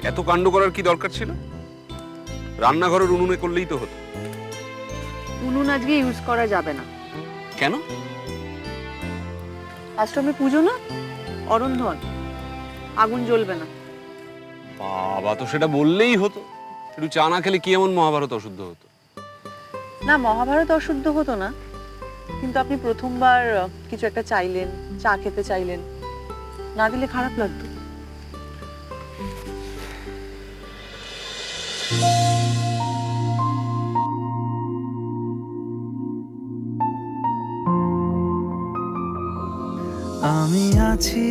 এত কাণ্ড করার কি দরকার ছিল? রান্নাঘরের উনুনে করলেই তো হতো। উনুন আজকে ইউজ করা যাবে না। কেন? অষ্টমী পুজো না, অরন্ধন, আগুন জ্বলবে না। বাবা, তো সেটা বললেই হতো। একটু চা না খেলে কি এমন মহাভারত অশুদ্ধ হতো? না, মহাভারত অশুদ্ধ হতো না, কিন্তু আপনি প্রথমবার কিছু একটা চাইলেন, চা খেতে চাইলেন, না দিলে খারাপ লাগতো। আমি আছি,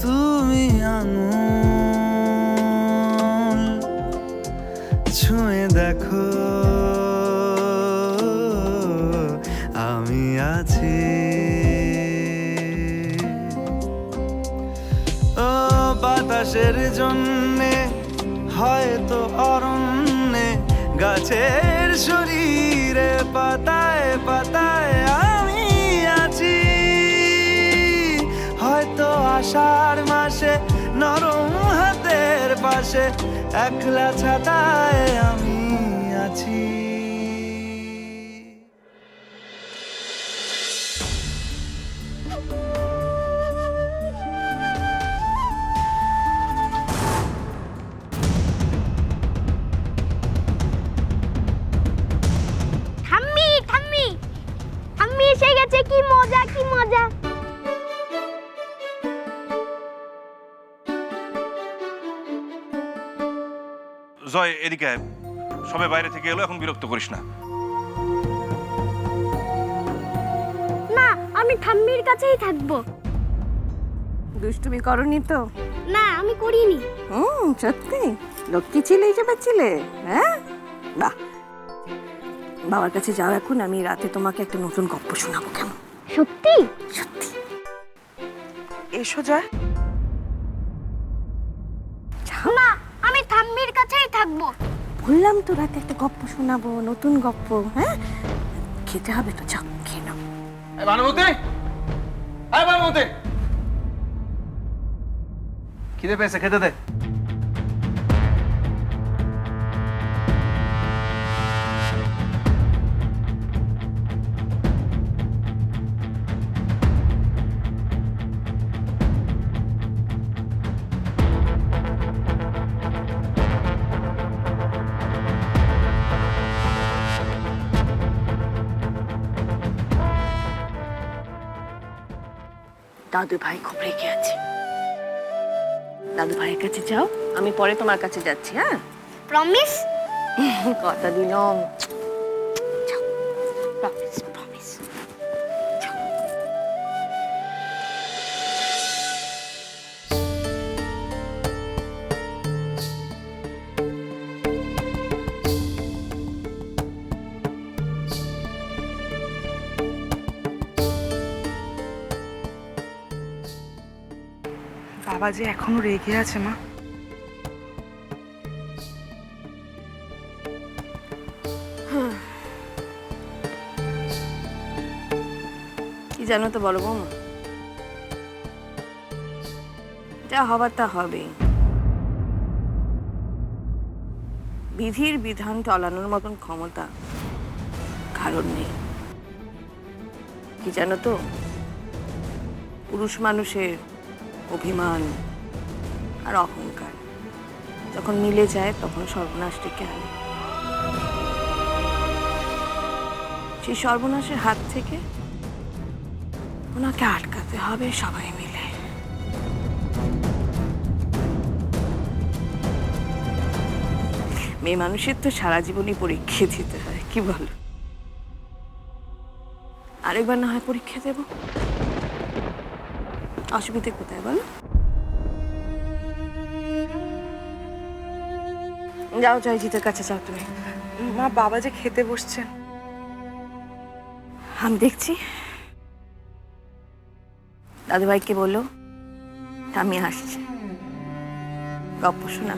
তুমি আঙুল ছুঁয়ে দেখো, আমি আছি। ও বাতাসের জন্যে হয়তো অরণ্যে, গাছের শরীরে পাতায় পাতায় আমি আছি। হয়তো আষাঢ় মাসে নরম হাতের পাশে একলা ছাতায় আমি আছি। ঠাম্মি ঠাম্মি ঠাম্মি এসে গেছে, কি মজা কি মজা। জয়, এদিকে আয়। সবে বাইরে থেকে এলো, এখন বিরক্ত করিস না। না, আমি ঠাম্মির কাছেই থাকবো। দুষ্টুমি করনি তো? না, আমি করিনি। সত্যি লক্ষ্মী ছিলে হিসেবে ছিলে? হ্যাঁ, বাহ। বাবার কাছে যাও এখন, আমি রাতে তোমাকে একটা নতুন গল্প শোনাবো, কেমন? সত্যি? সত্যি। এসো জয়। না, আমি ঠাম্মির কাছেই থাকবো। বললাম তো রাতে একটা গল্প শোনাবো, নতুন গল্প। হ্যাঁ, খেতে হবে তো, যাও খেয়ে নাও। ভানুমতি, হ্যাঁ ভানুমতি, খিদে পেয়েছে, খেতে দে। দাদু ভাই খুব রেগে আছে। দাদু ভাইয়ের কাছে যাও, আমি পরে তোমার কাছে যাচ্ছি। হ্যাঁ, প্রমিস? কথা দিলাম। যাও, প্রমিস প্রমিস। বাবা যে এখনো রেগে আছে মা। কি জানো তো বড় বৌমা, যা হবার তা হবে। বিধির বিধান টলানোর মতন ক্ষমতা কারণ নেই। কি জানো তো, পুরুষ মানুষের অভিমান আর অহংকার যখন মিলে যায় তখন সর্বনাশ ডেকে আনে। সেই সর্বনাশের হাত থেকে ওনাকে আটকাতে হবে সবাই মিলে। মেয়ে মানুষের তো সারা জীবনই পরীক্ষা দিতে হয়, কি বলো? আরেকবার না হয় পরীক্ষা দেব, অসুবিধে কোথায় বলো? যাও জয়জিতের কাছে যাও তুমি। মা, বাবা যে খেতে বসছেন। আমি দেখছি। দাদু ভাইকে বললো আমি আসছি, গল্প শোনা।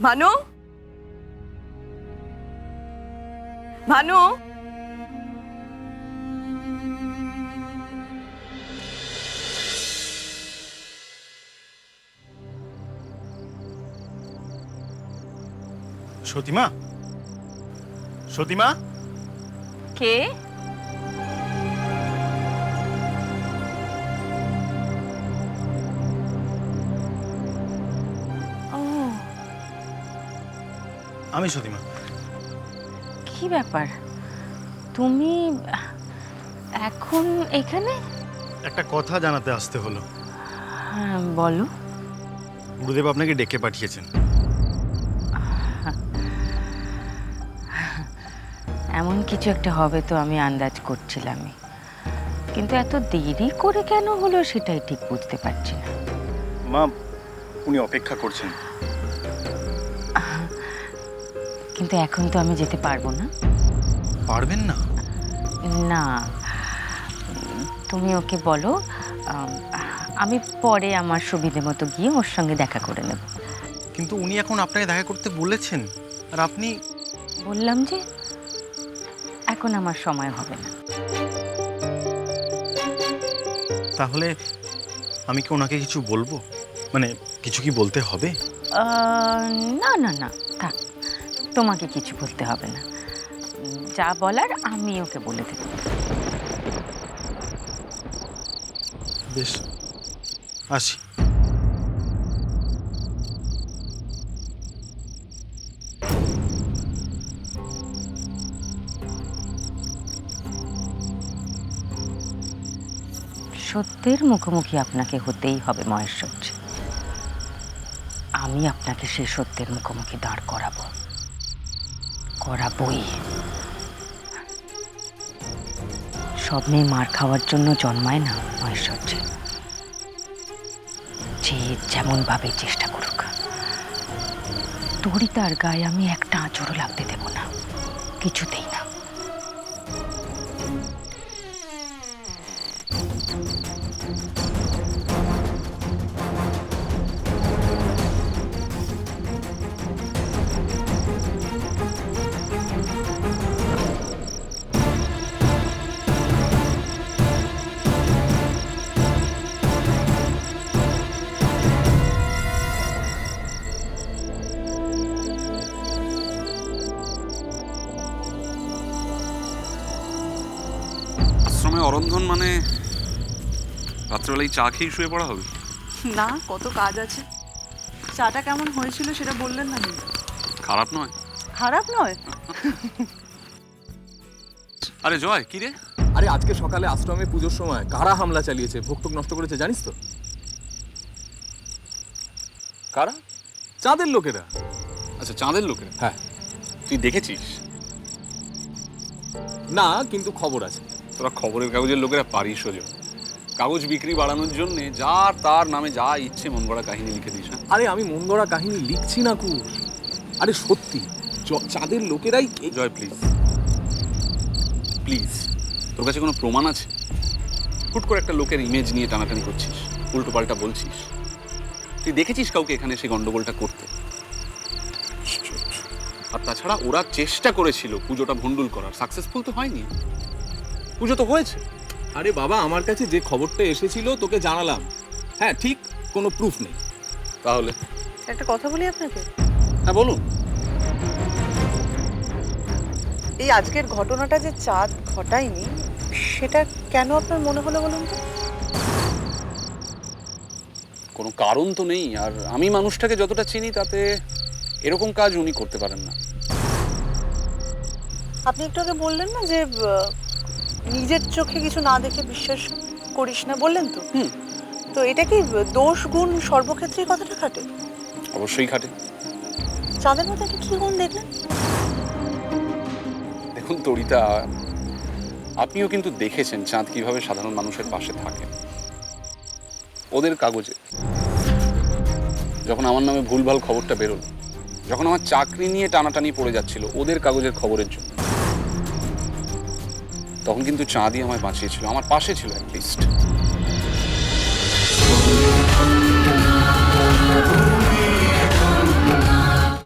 ভানু, ভানু, সতীমা, সতীমা, কে? ও, আমি সতীমা। কি ব্যাপার, তুমি এখন এখানে? একটা কথা জানাতে আসতে হলো। হ্যাঁ, বলো। গুরুদেব আপনাকে ডেকে পাঠিয়েছেন। এমন কিছু একটা হবে তো আমি আন্দাজ করছিলামই, কিন্তু এত দেরি করে কেন হলো সেটাই ঠিক বুঝতে পারছি না। মা, উনি অপেক্ষা করছেন। কিন্তু এখন তো আমি যেতে পারবো না। পারবেন না? না, তুমি ওকে বলো আমি পরে আমার সুবিধে মতো গিয়ে ওর সঙ্গে দেখা করে নেব। কিন্তু উনি এখন আপনাকে দেখা করতে বলেছেন, আর আপনি? বললাম যে এখন আমার সময় হবে না। তাহলে আমি কি ওনাকে কিছু বলবো? মানে কিছু কি বলতে হবে? না না না, থাক, তোমাকে কিছু বলতে হবে না। যা বলার আমি ওকে বলে দেব। বেশ, আসি। সত্যের মুখোমুখি আপনাকে হতেই হবে মহেশ্বরজি। আমি আপনাকে সেই সত্যের মুখোমুখি দাঁড় করাবই। সব মেয়ে মার খাওয়ার জন্য জন্মায় না মহেশ্বরজি। যে যেমন ভাবে চেষ্টা করুক, তরিতার গায়ে আমি একটা আঁচড়ও লাগতে দেব না, কিছুতেই না। আশ্রমে অরন্ধন মানে রাত্রেবেলায় চা খেয়ে শুয়ে পড়া হবে? না, কত কাজ আছে। চাটা কেমন হয়েছিল সেটা বললেন না কিন্তু। খারাপ নয়। খারাপ নয়? আরে জয়, কি রে? আরে আজকে সকালে আশ্রমে পুজোর সময় কারা হামলা চালিয়েছে, ভোগ নষ্ট করেছে জানিস তো? কারা? চাঁদের লোকেরা। আচ্ছা, চাঁদের লোকেরা। হ্যাঁ। তুই দেখেছিস? না, কিন্তু খবর আছে। তোরা খবরের কাগজের লোকেরা পারিস ওজন। কাগজ বিক্রি বাড়ানোর জন্য যার তার নামে যা ইচ্ছে মন গড়া কাহিনী লিখে দিস। আরে আমি মন গড়া কাহিনী লিখছি না কুর। আরে সত্যি চাঁদের লোকেরাই। জয়, প্লিজ প্লিজ, তোর কাছে কোনো প্রমাণ আছে? হুট করে একটা লোকের ইমেজ নিয়ে টানাটানি করছিস, উল্টো পাল্টা বলছিস। তুই দেখেছিস কাউকে এখানে সে গন্ডগোলটা করতে? আর তাছাড়া ওরা চেষ্টা করেছিল পুজোটা ভণ্ডুল করার, সাকসেসফুল তো হয়নি। পুজো তো হয়েছে। আরে বাবা, আমার কাছে যে খবরটা এসেছিল তোকে জানালাম। হ্যাঁ ঠিক, কোনো প্রুফ নেই। তাহলে একটা কথা বলি আপনাকে। হ্যাঁ বলুন। এই আজকের ঘটনাটা যে চাঁদ ঘটায়নি, সেটা কেন আপনার মনে হলো বলুন তো? কোনো কারণ তো নেই। আর আমি মানুষটাকে যতটা চিনি তাতে এরকম কাজ উনি করতে পারেন না। আপনি একটু আগে বললেন না যে নিজের চোখে কিছু না দেখে বিশ্বাস করিস না, বললেন তো? তো এটা কি দোষ গুণ সর্বক্ষেত্রেই কথাটা খাটে? অবশ্যই খাটে। চাঁদের মধ্যে একটা কি গুণ দেখলেন? দেখুন তরিতা, আপনিও কিন্তু দেখেছেন চাঁদ কিভাবে সাধারণ মানুষের পাশে থাকে। ওদের কাগজে যখন আমার নামে ভুলভাল খবরটা বেরোলো, যখন আমার চাকরি নিয়ে টানাটানি পড়ে যাচ্ছিল ওদের কাগজের খবরের জন্য, তখন কিন্তু চাঁদই আমায় বাঁচিয়েছিল, আমার পাশে ছিল অ্যাটলিস্ট।